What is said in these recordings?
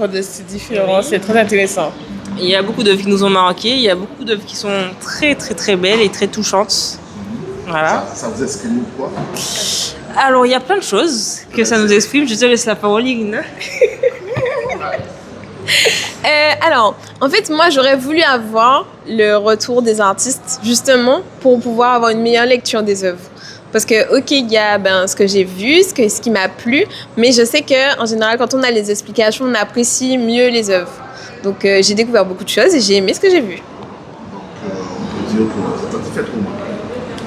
encore de styles différents. C'est très intéressant. Il y a beaucoup d'œuvres qui nous ont marqués. Il y a beaucoup d'œuvres qui sont très, très, très belles et très touchantes. Voilà. Ça vous exprime quoi? Alors, il y a plein de choses que ça nous exprime. Je te laisse la parole, Irina. Alors, en fait, moi, j'aurais voulu avoir le retour des artistes, justement, pour pouvoir avoir une meilleure lecture des œuvres. Parce que, OK, il y a ce que j'ai vu, ce qui m'a plu, mais je sais qu'en général, quand on a les explications, on apprécie mieux les œuvres. Donc, j'ai découvert beaucoup de choses et j'ai aimé ce que j'ai vu. Donc, on peut dire que vous êtes satisfaite au moins.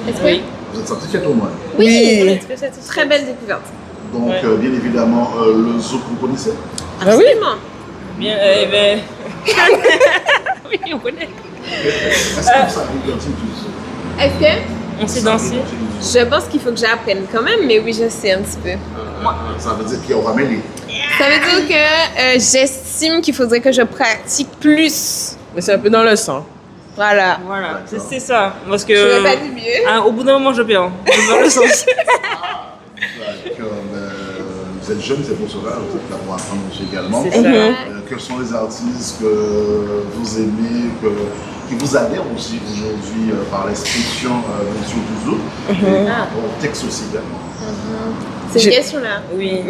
Est-ce que Vous êtes satisfaite au moins. Oui. Très belle découverte. Donc, bien évidemment, le zouk, vous connaissez? Absolument. Bien, oui, on connaît. Est-ce que vous savez danser du zouk? Est-ce que On sait danser. je pense qu'il faut que j'apprenne quand même, mais oui, je sais un petit peu. Ça veut dire qu'il y aura mêlé. Ça veut dire que j'estime qu'il faudrait que je pratique plus. Mais c'est un peu dans le sang. Voilà. Voilà, c'est ça. Parce que Je n'aurais pas dit mieux. au bout d'un moment, je perds. Dans le sens. Vous êtes jeune, c'est pour cela, vous êtes là pour apprendre aussi également. C'est ça. Quels sont les artistes que vous aimez, qui vous adhèrent aussi aujourd'hui par l'expression sur du zouk et au texte aussi également? C'est une question-là. Oui.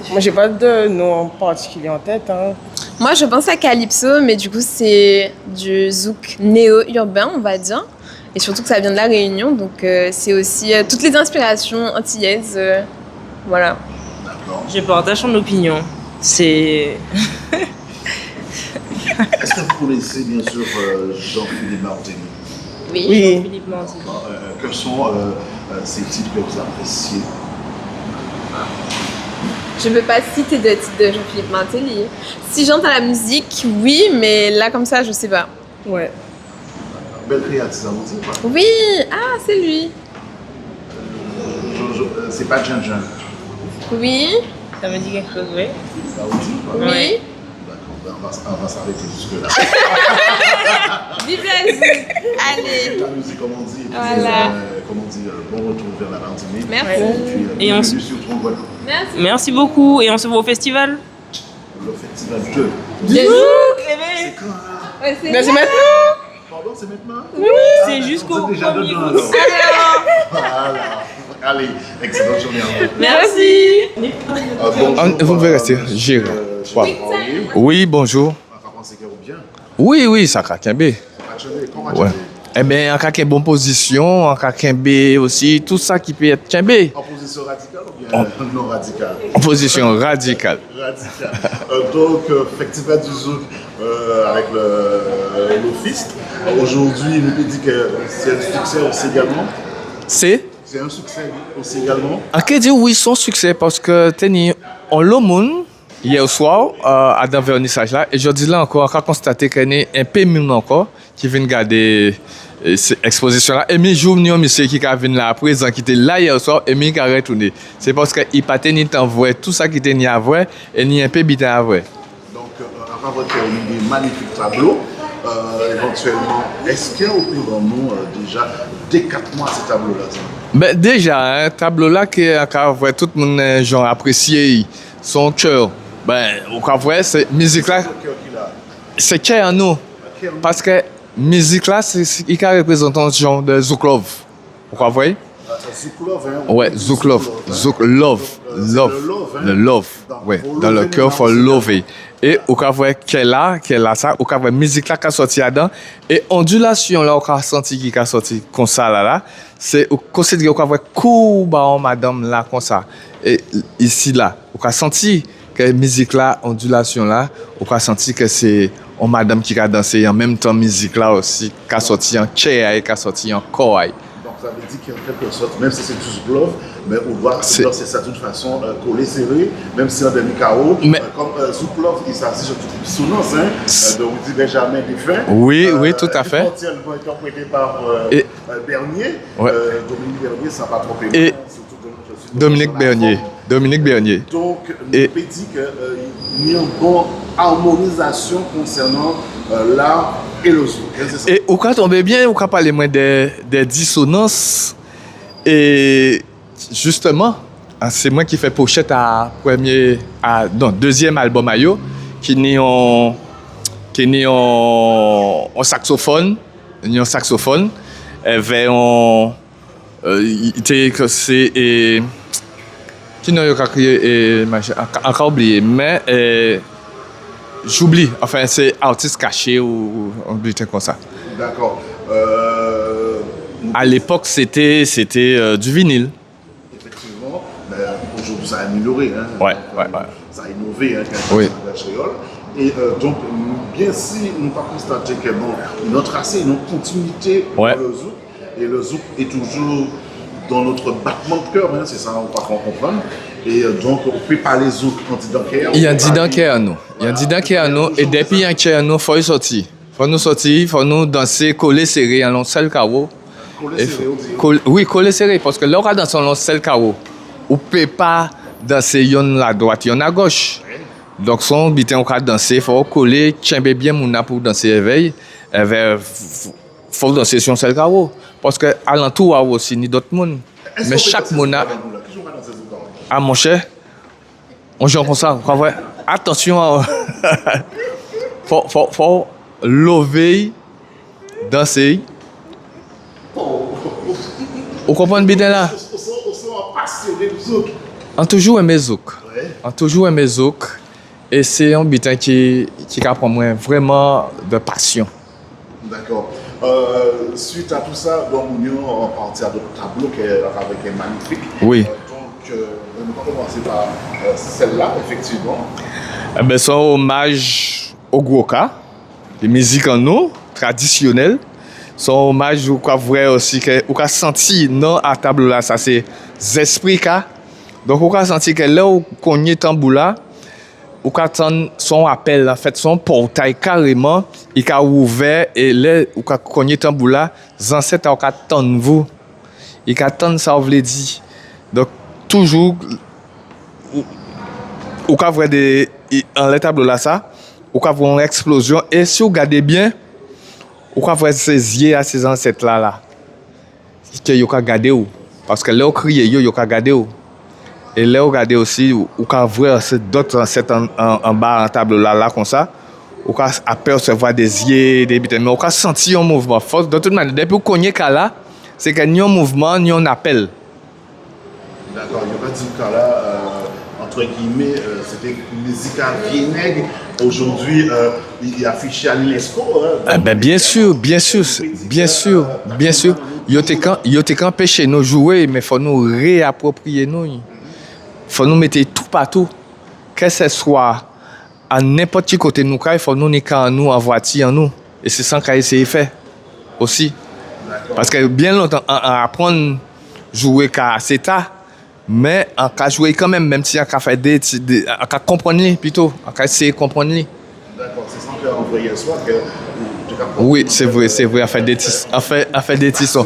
Moi, j'ai pas de nom en particulier en tête. Hein. Moi, je pense à Calypso, mais du coup, c'est du zouk néo-urbain, on va dire. Et surtout que ça vient de La Réunion, donc c'est aussi toutes les inspirations antillaises. Voilà. D'accord. Je partage son opinion. C'est. Est-ce que vous connaissez bien sûr Jean-Philippe Martini? Oui. Philippe Martin. Quels sont ces titres que vous appréciez? Je ne peux pas citer de titre de Jean-Philippe Martelly. Si j'entends la musique, oui, mais là, comme ça, je sais pas. Ouais. Belle créative, ça vous dit pas? Oui, ah, c'est lui. C'est pas Jean. Oui, Ça me dit quelque chose, oui. Ça vous dit pas? oui. Ouais. D'accord, on va s'arrêter jusque-là. Vive la zouk. Allez. La musique, comme on dit, et puis, Voilà. comme on dit, bon retour vers la Martinique. Merci. Et puis, Et on bienvenue sur Tron Guadeloupe, Merci. Merci beaucoup. Et on se voit au festival. le festival 2. Le zouk. C'est quand là? Ouais, c'est Mais c'est bien. maintenant. Pardon, c'est maintenant? C'est jusqu'au Vous êtes déjà 1er dedans, août. alors. Voilà. Allez, excellente journée à vous. Merci. Vous pouvez rester, j'irai. Oui, bonjour. Oui, oui, ça craquembe. Ouais. Eh bien, en craquembe bonne position, en craquembe aussi, tout ça qui peut être tchembe. En position radicale ou bien non radicale? En position radicale. Radical. Donc, Festival du Zouk avec l'Office. Aujourd'hui, il nous dit que c'est un succès aussi également. C'est Un succès aussi également. en qu'est dire oui, son succès parce que on l'a monde hier soir à dans vernissage là et je dis là encore on a constaté qu'il y a un peu même encore qui vient garder cette exposition là et mes jours monsieur qui vient là présent qui était là hier soir et qui a retourné. C'est parce que il pas ni temps vrai tout ça qui était ni à vrai et ni un peu bitin à vrai. Donc, avant votre des magnifiques tableaux, éventuellement, est-ce qu'il y a au plus grand nous déjà dès 4 mois ces tableaux-là? Ben déjà, un tableau là que voit tout le monde genre apprécié son cœur. Ben au cas vrai c'est musique là c'est cœur en nous parce que musique là c'est il représente un genre de zouk love. Vous voyez? Zouk love, hein? Ouais, zouk love, le love. Ouais, dans le cœur faut lover. Et au cas vrai qu'elle a ça, au cas vrai musique là qui a sorti là-dedans et ondulation là on a senti qui a sorti comme ça là, c'est au considérer au cas vrai coup ba madame là comme ça. Et ici là, on a senti que musique là, ondulation là, on a senti que c'est on madame qui a dansé en même temps musique là aussi qui a sorti en chair et qui a sorti en corps. Donc ça veut dire qu'en quelque sorte, même si c'est du zouk love, mais on voit que c'est ça d'une façon collée, serrée, même si on a des KO. Comme zouk love, il s'agit surtout de dissonance, hein, de on dit Benjamin Défunt. Oui, oui, tout à fait. Entièrement interprété par Bernier, ouais. Dominique Bernier, ça va tromper. Et Dominique Bernier. Donc, on peut dire qu'il y a une bonne harmonisation concernant l'art et le zouk. Et au cas tomber bien, on peut parler moins des dissonances. Et justement, c'est moi qui fais pochette deuxième album Ayo, qui n'est en saxophone, un saxophone, avait en il était que c'est qui n'a pas crié encore oublié mais j'oublie enfin c'est artiste caché ou un bulletin comme ça. D'accord. À l'époque c'était du vinyle. Effectivement, mais aujourd'hui ça a amélioré. Hein. Ouais. Ça a innové, hein, Oui. la créole. Et donc, bien si nous pas constater que bon, notre tracé, une continuité Ouais. dans le zouk, et le zouk est toujours dans notre battement de cœur, hein, c'est ça, on va comprendre. Et donc, on peut parler zouk anti-danker. Il y a un didanké à nous. Il y a un didanké à nous et depuis il y a un qui à nous, faut y sortir. Faut nous sortir, faut nous danser, coller serré en un seul carreau. Coller serré, on dit. Oui, coller serré parce que là on va danser en un seul carreau. On peut pas danser yon la droite, yon à gauche. Donc son bitin on va danser, faut coller, tchembe bien mon pour danser éveil. Faut danser sur un seul carreau parce que alentour aussi ni d'autres monde. Est-ce Mais qu'on peut chaque danser monde a zouk avec nous, là? Qu'est-ce qu'on va danser zouk avec nous? ah mon cher, on joue comme ça, quoi vrai. Attention, faut lever, danser. Vous comprenez bien là? On sont passionnés de zouk. On toujours aimé zouk. Ouais. On toujours aimé zouk. Et c'est un bitin qui apprend moi vraiment de passion. D'accord. Suite à tout ça, donc nous sommes partis à d'autres tableaux qui est magnifique. Oui. Donc, on va commencer par celle-là, effectivement. Eh ben, c'est un hommage au Gwoka, les musiques en nous, traditionnelles. C'est un hommage au quoi vrai aussi, au quoi senti non à table là, ça c'est esprits ka. Donc, au quoi senti que là où on est tambour là, ou ka attendre son appel en fait son portail carrément il a ouvert et là ou ka cogner tambour là ancêtres ou ka attendre vous il ka attendre ça veut dire donc toujours ou ka voir des en les tableaux là ça ou ka voir une explosion et si vous regardez bien ou ka voir ces yeux à ces ancêtres là que yo ka garder ou parce que là on crier yo ka garder ou. Et là, regardez aussi, ou quand voir d'autres ancêtres en bas en table là comme ça, ou quand apercevoir des yeux, des bitins, mais ou quand sentir un mouvement fort. De toute manière, depuis qu'on est là, c'est qu'il y a un mouvement, il y a un appel. D'accord, il n'y a pas dit que là, entre guillemets, c'était musique à Vienègue. Aujourd'hui, il est affiché à l'UNESCO. Hein, Ben, bien sûr. Il y a qu'un péché nous jouer, mais il faut nous réapproprier nous. Il faut nous mettre tout partout. Que ce soit à n'importe quel côté de nous, il faut nous mettre en nous, en voiture, en nous. Et c'est ça qu'on a essayé de faire aussi. Parce que bien longtemps, on apprend à jouer qu'à cet art, mais on a joué quand même si on a fait on a comprendre plutôt, on a essayé de comprendre. D'accord, c'est ça qu'on a envoyé hier soir. Oui, c'est vrai, on fait des tissus. On fait des tissus.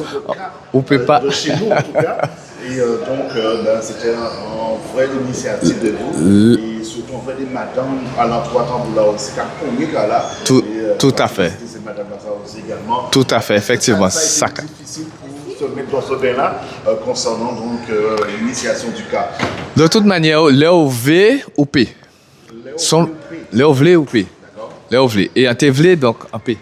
On peut pas. De chez nous, en tout cas. Et donc, c'était une vraie initiative de vous. Et surtout, on fait des madames à l'endroit là aussi, car on est là. Tout à fait. Ces madames-là aussi également. Tout à fait, effectivement. Ça a été difficile pour se mettre dans ce bain-là concernant donc l'initiation du cas. De toute manière, Léo V ou P. Léo V ou P. Léo V. Et en TV, donc en P.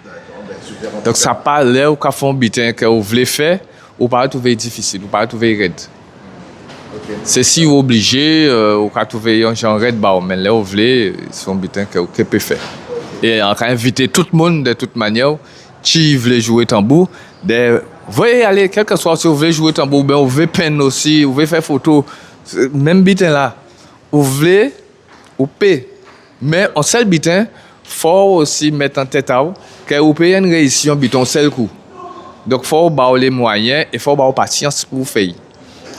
D'accord, ben, super. Donc, ça parle Léo qui font bitin que vous voulez faire. Ou pas trouver difficile, ou pas trouver raide. Okay. C'est si vous obligé, ou pas trouver un genre raide, bah, mais là, vous voulez, c'est un butin que vous pouvez faire. Et on a invité tout le monde de toute manière, qui veut jouer tambour. Vous voyez aller, quel que soit si vous voulez jouer tambour, ben, vous voulez peindre aussi, vous voulez faire photo, même butin là. Vous voulez, vous payez. Mais en seul butin, il faut aussi mettre en tête à vous que vous payez une réussite en butin, seul coup. Donc, il faut avoir les moyens et il faut avoir patience pour faire.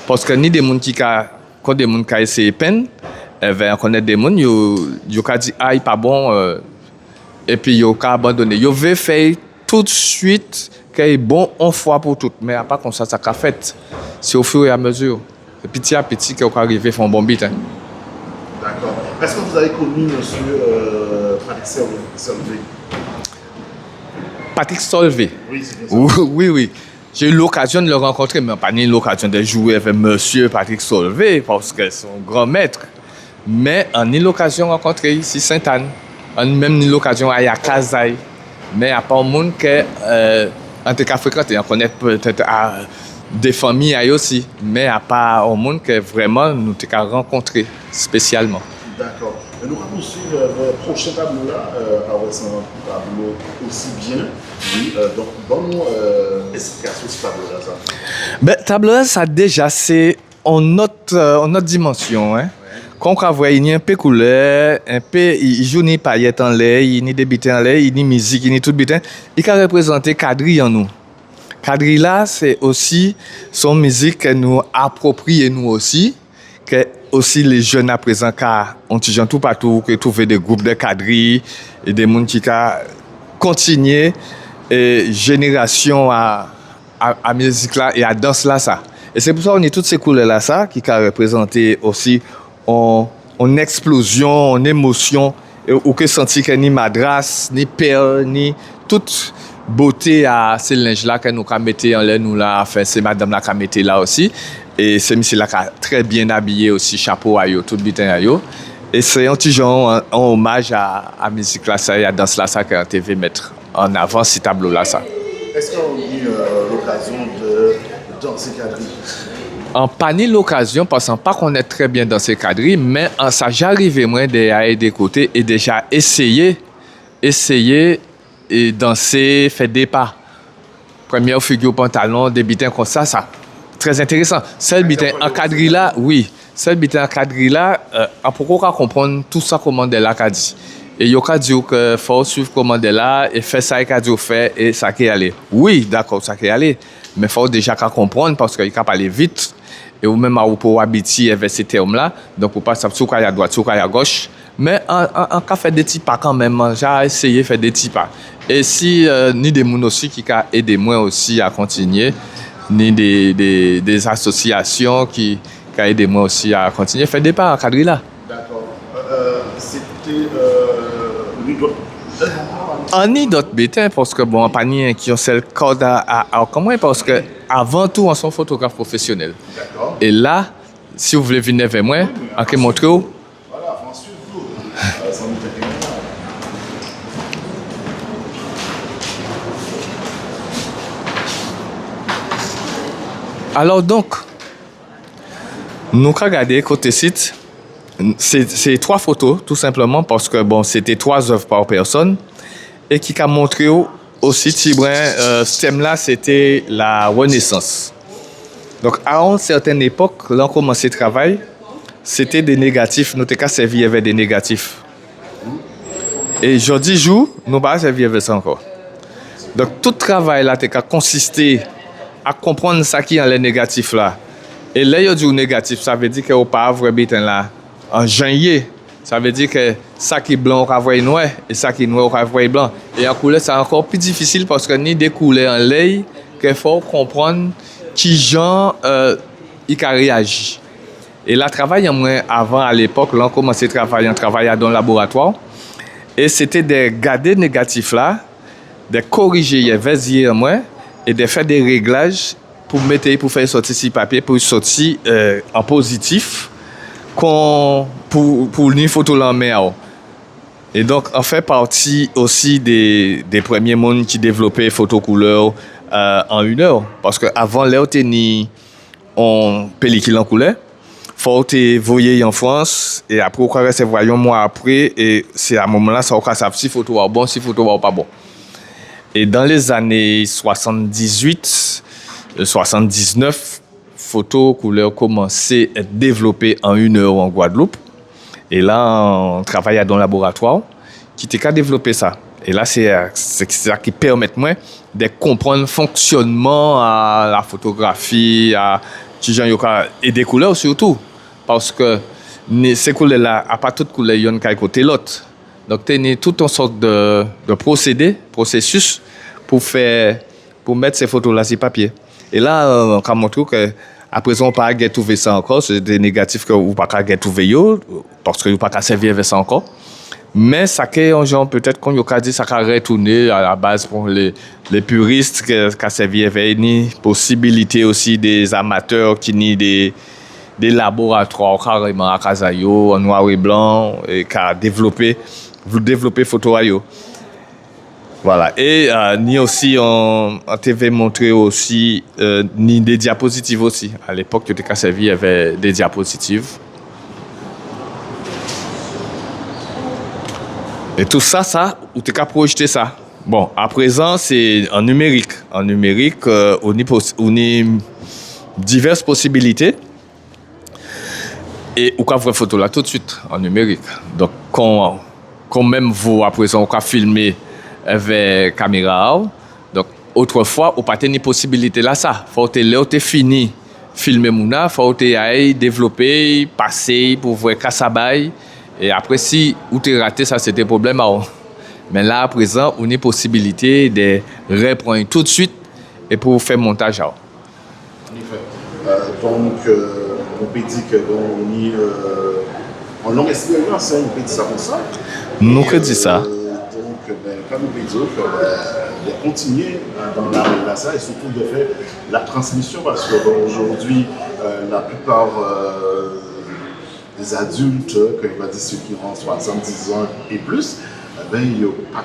Parce que ni des gens qui quand des gens qui essayent peine, on connaît des gens qui ont dit ah, il pas bon et puis ils ont abandonné. Ils veulent faire tout de suite qu'il est bon une fois pour toutes. Mais à part comme ça qu'a fait. C'est au fur et à mesure. Et petit à petit qu'on arrive à faire un bon bit. Hein. D'accord. Est-ce que vous avez connu M. Patrick Solvay? Patrick Solvay. Oui, c'est bien ça. Oui. J'ai eu l'occasion de le rencontrer, mais pas eu l'occasion de jouer avec M. Patrick Solvay, parce que c'est un grand maître. Mais on a eu l'occasion de rencontrer ici Sainte-Anne. On a même eu l'occasion d'aller à Kazaï. Mais il n'y a pas de monde que, en tout cas, fréquenté. On connaît peut-être des familles ailleurs aussi. Mais il n'y a pas de monde que vraiment nous avons rencontré spécialement. D'accord. Nous allons suivre le prochain tableau là, avec un tableau aussi bien. Oui, donc, bonne explication sur ce tableau là. Ça. Ben, tableau là, ça déjà, c'est en notre dimension. Hein. Quand on voit, il y a un peu de couleur, un peu, il joue ni paillettes en l'air, il y a des bitins en l'air, il y a musique, il y a tout bitin. Il peut représenter quadrille en nous. Quadrille là, c'est aussi son musique que nous approprions nous aussi, que aussi les jeunes à présent, car on tient tout partout, que trouver des groupes de quadrilles et des gens qui continuent génération à musique là et à danse là ça. Et c'est pour ça qu'on est toutes ces couleurs là ça qui a représenté aussi en explosion, en émotion, ou que sentir que ni madras, ni perle, ni toute beauté à ces linges là que nous avons mis en l'air nous là, enfin c'est madame là qui a mis là aussi. Et c'est monsieur là qui a très bien habillé aussi, chapeau à yo, tout bitin à yo. Et c'est un petit genre en hommage à musique là ça et à danse là ça que TV mettre en avant ces tableaux là ça. Est-ce qu'on a eu l'occasion de danser quadrille? En pas ni l'occasion parce qu'on pas connaît très bien danser quadrille, mais ça j'ai arrivé moi d'aller des côtés et déjà essayer et danser, faire des pas. Première figure pantalon, des bitins comme ça. Très intéressant. Seul bitin en quadrille là, oui. Seul bitin en quadrille là, pourquoi comprendre tout ça comment de là qu'a dit. Et il a dit que faut suivre comment de là et faire ça qu'il a dit faire et ça qui est allé. Oui, d'accord, ça qui est allé. Mais il faut déjà comprendre parce qu'il a parlé vite. Et ou même pour habiter avec ces termes-là. Donc, pour pas savoir ce qu'il y a à droite, ce qu'il y a à gauche. Mais on a fait des petits pas quand même. J'ai essayé de faire des petits pas. Et si ni des gens aussi qui ont aidé moi aussi à continuer, ni des associations qui ont aidé moi aussi à continuer, faire des pas à cadre là. D'accord. C'était on y d'autres bêtins parce que bon, pas ni qui ont le code à comment parce que avant tout on sont photographe professionnel. D'accord. Et là, si vous voulez venir vers moi, on peut montrer où. Voilà, ensuite vous. Alors donc, nous avons regardé côté site. C'est 3 photos, tout simplement, parce que bon, c'était 3 œuvres par personne. Et qui a montré aussi, ce thème-là, c'était la Renaissance. Donc, à une certaine époque, là, on commençait le travail, c'était des négatifs. Nous avons servi avec des négatifs. Et aujourd'hui, nous n'avons pas servi avec ça encore. Donc, tout travail là, a consisté à comprendre ce qui est les négatifs là. Et là, il y a du négatif, ça veut dire qu'il n'y a pas vrai bitin là. En janvier, ça veut dire que ça qui est blanc, on va voir noir, et ça qui est noir, on va voir blanc. Et en couleur, c'est encore plus difficile parce que ni des couleurs en l'œil, qu'il faut comprendre qui genre il a réagi. Et là, travail avant, à l'époque, là, on commençait à travailler dans le laboratoire. Et c'était de garder négatifs là, de corriger les vesiers et de faire des réglages pour faire sortir ce papier, pour sortir en positif. Pour une photo en mer. Et donc, on fait partie aussi des premiers mondes qui développaient photo couleur en 1 heure. Parce qu'avant, là, on ni en pellicule en couleur. Faut te voyer en France. Et après, on recevoir un mois après. Et c'est à ce moment-là, ça va savoir si photo est bon, si photo est pas bon. Et dans les années 78, 79, photo couleur commençait à être développée en 1 heure en Guadeloupe. Et là, on travaillait dans le laboratoire qui était qu'à développer ça. Et là, c'est ça qui permet moi de comprendre le fonctionnement à la photographie, et des couleurs surtout. Parce que ces couleurs-là, à pas toutes couleurs, il y a un côté l'autre. Donc, tu as toute une sorte de processus pour mettre ces photos-là sur papier. Et là, on a montré que après, on ne peut pas trouver ça encore. C'est des négatifs que vous ne pouvez pas trouver parce que vous ne pouvez pas servir avec ça encore. Mais ça peut-être qu'on a dit ça a retourné à la base pour les puristes qui a servi avec une possibilité aussi des amateurs qui ni des des laboratoires carrément à Kazayo, en noir et blanc, et qu'à développer photo à yo. Voilà. Et ni aussi en TV montré aussi, ni des diapositives aussi. À l'époque, tu t'es servi, il y avait des diapositives. Et tout ça, ou t'es qu'à projeter ça. Bon, à présent, c'est en numérique. En numérique, on a diverses possibilités. Et on peut voir photo là tout de suite en numérique. Donc, quand même vous, à présent, on peut filmer avec caméra. Donc, autrefois, on n'a pas de possibilité là, ça. Il faut que tu fini filmer mouna, il faut que tu ailles développer, passer pour voir Kassabaï. Et après, si vous avez raté, ça, c'était un problème. Mais là, à présent, on a possibilité de reprendre tout de suite et pour faire montage. En effet. Donc, on peut dire qu'on a une longue expérience, on peut dire ça comme ça. Nous peut dire ça. Donc, comme on peut dire, de continuer dans la ça et surtout de faire la transmission parce qu'aujourd'hui, la plupart des adultes, quand il va dire ceux qui ont 70 ans et plus, il n'y a pas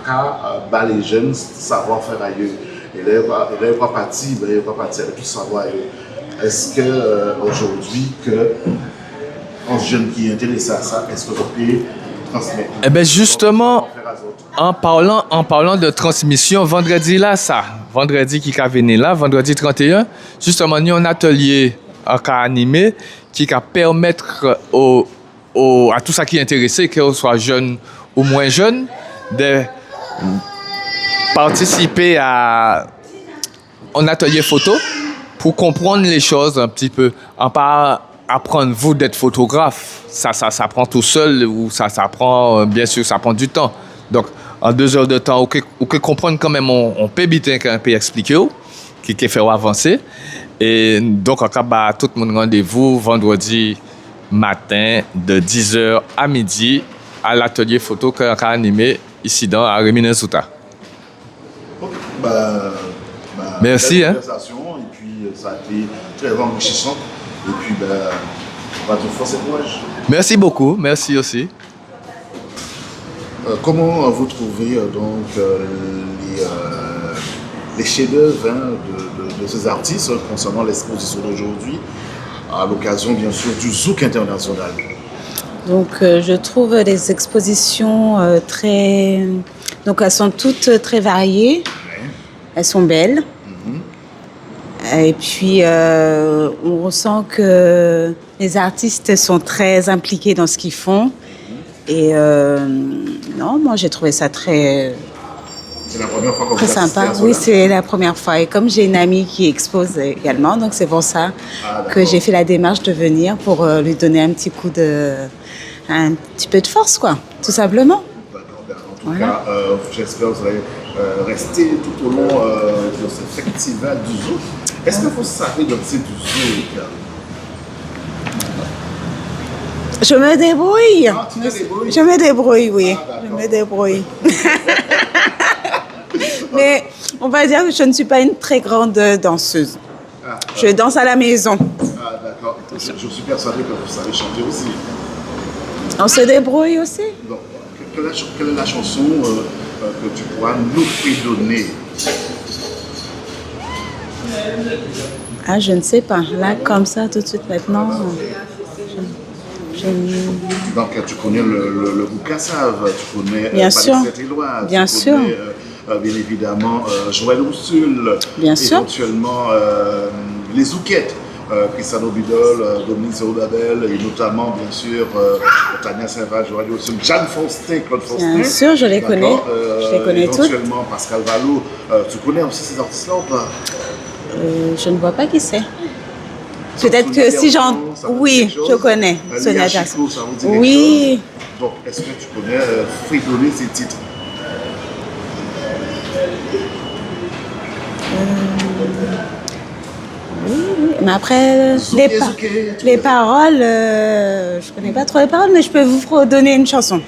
qu'à les jeunes savoir-faire ailleurs. Et là, il n'y a pas parti avec tout savoir ailleurs. Est-ce qu'aujourd'hui, un jeune qui est intéressé à ça, est-ce que vous pouvez transmettre? Eh bien, justement, en parlant de transmission, vendredi qui va venir là, vendredi 31, justement, nous avons un atelier animé qui va permettre à tout ça qui est intéressé, que soit jeune ou moins jeune, de participer à un atelier photo pour comprendre les choses un petit peu. En pas apprendre vous d'être photographe, ça prend tout seul ou ça prend, bien sûr, ça prend du temps. Donc, en 2 heures de temps, on peut comprendre quand même, on peut bien un peu expliquer, qui fait avancer. Et donc, on a tout le monde rendez-vous vendredi matin de 10h à midi à l'atelier photo qu'on a animé ici dans à Rémy-Souta. Merci. Et puis, ça a été très enrichissant. Et puis, on va te forcer courage. Merci beaucoup. Merci aussi. Comment vous trouvez donc les chefs-d'œuvre de ces artistes concernant l'exposition d'aujourd'hui, à l'occasion bien sûr du Zouk international? Donc je trouve les expositions donc elles sont toutes très variées, elles sont belles. Et puis on ressent que les artistes sont très impliqués dans ce qu'ils font. Et non, moi j'ai trouvé ça très C'est la première fois que très vous assistez sympa. à cela? Oui, c'est la première fois. Et comme j'ai une amie qui expose également, donc c'est pour ça que j'ai fait la démarche de venir pour lui donner un petit peu de force, quoi, tout simplement. En tout cas, j'espère que vous allez rester tout au long de ce festival du Zouk. Est-ce que vous savez danser du Zouk? Je me débrouille. Ah, tu te débrouilles? Je me débrouille, oui. Ah, Je me débrouille. Mais on va dire que je ne suis pas une très grande danseuse. Je danse à la maison. Ah, d'accord. Je suis persuadé que vous savez chanter aussi. On se débrouille aussi. Donc, quelle est la chanson que tu pourras nous fredonner? Ah, je ne sais pas. Là, comme ça, tout de suite, maintenant. Donc, tu connais le Boucassave, tu connais Bien sûr. Saint-Éloi, Bien tu sûr. connais bien évidemment Joël Oursul, Bien sûr. éventuellement les Zoukettes, Cristiano Bidol, Dominique Zérodabel, et notamment, bien sûr, Tania Saint-Val, Joël Oursul, Jeanne Faustin, Claude Faustin. Bien sûr, je les connais. Je les connais toutes. Éventuellement, Pascal Vallot. Tu connais aussi ces artistes-là ou pas? Je ne vois pas qui c'est. Peut-être que si j'en... Oui, je connais. Sonia Jackson. Ça vous dit quelque Oui. chose? Donc, est-ce que tu connais fredonner ces titres? Oui. Mais après, les paroles, je connais pas trop les paroles, mais je peux vous donner une chanson.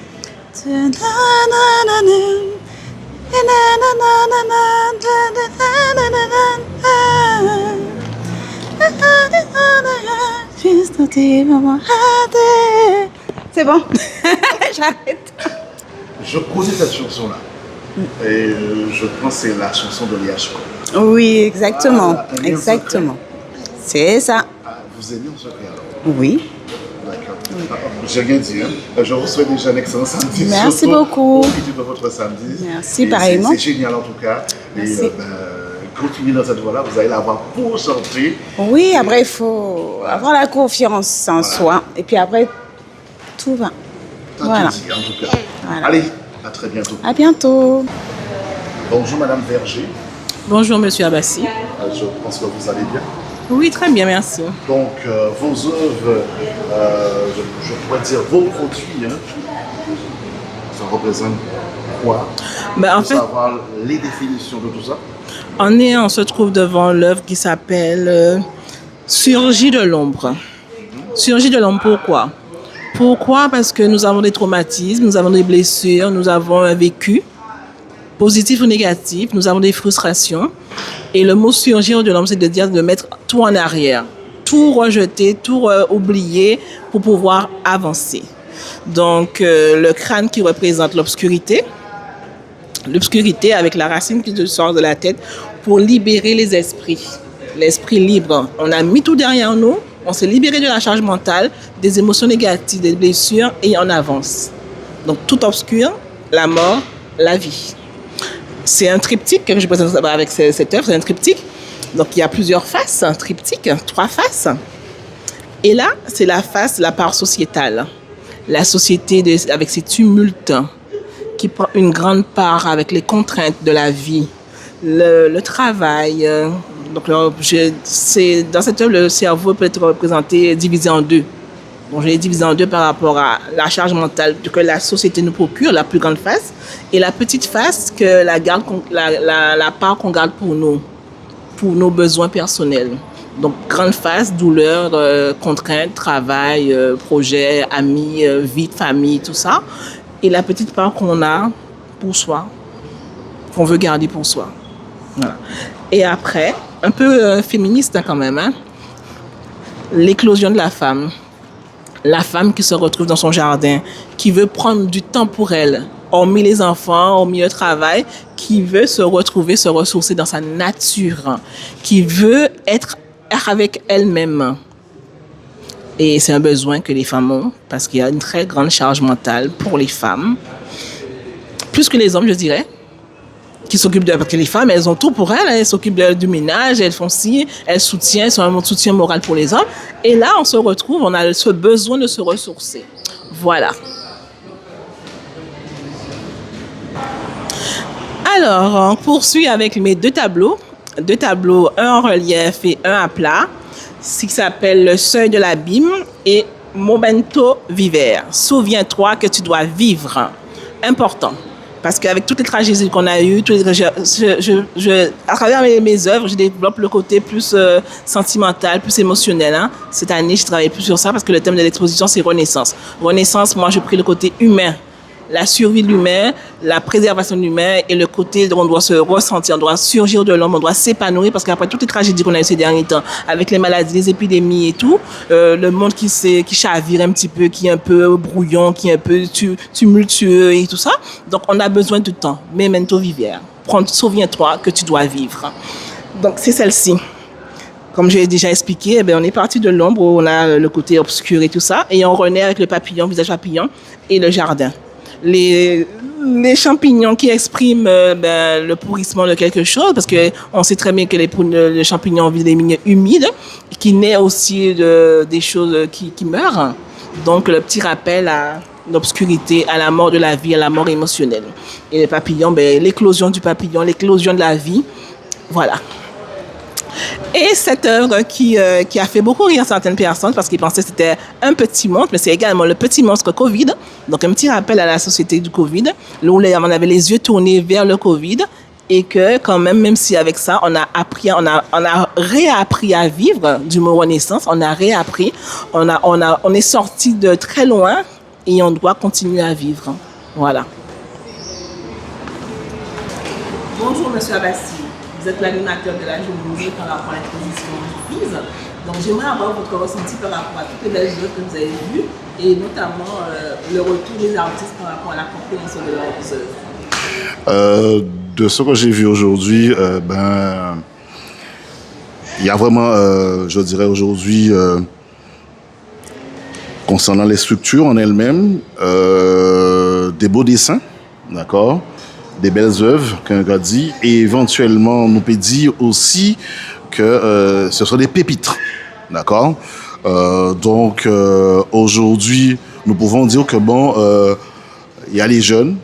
Just C'est bon. J'arrête. Je connais cette chanson-là. Et je pense que c'est la chanson de Liachko. Oui, exactement. Ah, un lien Exactement. C'est ça. Ah, vous aimez en secret alors? Oui. D'accord. Ah, j'ai rien dit. Hein. Je vous souhaite déjà un excellent samedi. Merci surtout beaucoup. Profitez de votre samedi. Merci, Et pareillement. C'est génial en tout cas. Merci. Et continuez dans cette voie-là. Vous allez l'avoir pour chanter. Oui, après, il faut avoir la confiance en soi. Et puis après, tout va. Voilà. Tout dit, en tout cas. Voilà. Allez, à très bientôt. À bientôt. Bonjour Madame Verger. Bonjour Monsieur Abassi. Je pense que vous allez bien. Oui, très bien, merci. Donc, vos œuvres, je pourrais dire vos produits, hein, ça représente quoi? Ben, en Pour fait, savoir les définitions de tout ça. on se trouve devant l'œuvre qui s'appelle Surgit de l'ombre. Surgit de l'ombre, pourquoi? Pourquoi? Parce que nous avons des traumatismes, nous avons des blessures, nous avons un vécu, positif ou négatif, nous avons des frustrations. Et le mot surgir de l'homme, c'est de dire de mettre tout en arrière, tout rejeter, tout oublier pour pouvoir avancer. Donc, le crâne qui représente l'obscurité avec la racine qui te sort de la tête pour libérer les esprits, l'esprit libre. On a mis tout derrière nous, on s'est libéré de la charge mentale, des émotions négatives, des blessures et on avance. Donc, tout obscur, la mort, la vie. C'est un triptyque que je présente avec cette œuvre, c'est un triptyque. Donc il y a plusieurs faces, un triptyque, 3 faces. Et là, c'est la face, la part sociétale. La société avec ses tumultes qui prend une grande part avec les contraintes de la vie, le travail. Donc dans cette œuvre, le cerveau peut être représenté, divisé en 2. Donc, je l'ai divisé en 2 par rapport à la charge mentale que la société nous procure, la plus grande face, et la petite face que la part qu'on garde pour nos besoins personnels. Donc, grande face, douleur, contraintes, travail, projet, amis, vie de famille, tout ça. Et la petite part qu'on a pour soi, qu'on veut garder pour soi. Voilà. Et après, un peu féministe hein, quand même, hein, l'éclosion de la femme. La femme qui se retrouve dans son jardin, qui veut prendre du temps pour elle, hormis les enfants, hormis le travail, qui veut se retrouver, se ressourcer dans sa nature, qui veut être avec elle-même. Et c'est un besoin que les femmes ont, parce qu'il y a une très grande charge mentale pour les femmes, plus que les hommes, je dirais, qui s'occupent de... Parce que les femmes, elles ont tout pour elles, elles s'occupent du ménage, elles font ci, elles soutiennent, sont un soutien moral pour les hommes. Et là, on se retrouve, on a ce besoin de se ressourcer. Voilà. Alors, on poursuit avec mes 2 tableaux. 2 tableaux, un en relief et un à plat, ce qui s'appelle Le seuil de l'abîme et Momento Vivere. Souviens-toi que tu dois vivre. Important. Parce qu'avec toutes les tragédies qu'on a eues, à travers mes œuvres, je développe le côté plus sentimental, plus émotionnel. Hein. Cette année, je travaille plus sur ça parce que le thème de l'exposition, c'est Renaissance. Renaissance, moi, j'ai pris le côté humain. La survie de l'humain, la préservation de l'humain et le côté où on doit se ressentir, on doit surgir de l'homme, on doit s'épanouir parce qu'après toutes les tragédies qu'on a eues ces derniers temps, avec les maladies, les épidémies et tout, le monde qui chavire un petit peu, qui est un peu brouillon, qui est un peu tumultueux et tout ça. Donc on a besoin de temps. Memento vivere. Souviens-toi que tu dois vivre. Donc c'est celle-ci. Comme j'ai déjà expliqué, on est parti de l'ombre où on a le côté obscur et tout ça, et on renaît avec le papillon, visage papillon et le jardin. Les champignons qui expriment le pourrissement de quelque chose, parce qu'on sait très bien que les champignons vivent des milieux humides, qui naissent aussi des choses qui meurent. Donc, le petit rappel à l'obscurité, à la mort de la vie, à la mort émotionnelle. Et les papillons, l'éclosion du papillon, l'éclosion de la vie, voilà. Et cette œuvre qui a fait beaucoup rire certaines personnes parce qu'ils pensaient que c'était un petit monstre, mais c'est également le petit monstre Covid. Donc un petit rappel à la société du Covid, où on avait les yeux tournés vers le Covid et que quand même si avec ça, on a réappris à vivre du mot Renaissance, on a réappris, on est sorti de très loin et on doit continuer à vivre. Voilà. Bonjour Monsieur Abassi. Vous êtes l'animateur de la journée par rapport à l'exposition Vise. Donc j'aimerais avoir votre ressenti par rapport à toutes les belles œuvres que vous avez vues et notamment le retour des artistes par rapport à la compréhension de leurs œuvres. De ce que j'ai vu aujourd'hui, il y a vraiment, je dirais aujourd'hui, concernant les structures en elles-mêmes, des beaux dessins, d'accord, des belles œuvres, qu'un gars dit, et éventuellement, on peut dire aussi que ce sont des pépites, d'accord. Donc, aujourd'hui, nous pouvons dire que bon, il y a les jeunes,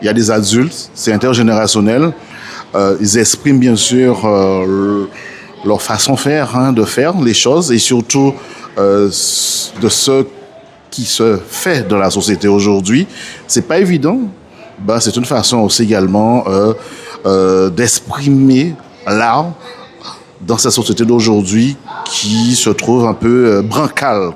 il y a des adultes, c'est intergénérationnel. Ils expriment bien sûr leur façon de faire les choses et surtout de ce qui se fait dans la société aujourd'hui. C'est pas évident. C'est une façon aussi également d'exprimer l'art dans cette société d'aujourd'hui qui se trouve un peu bancale,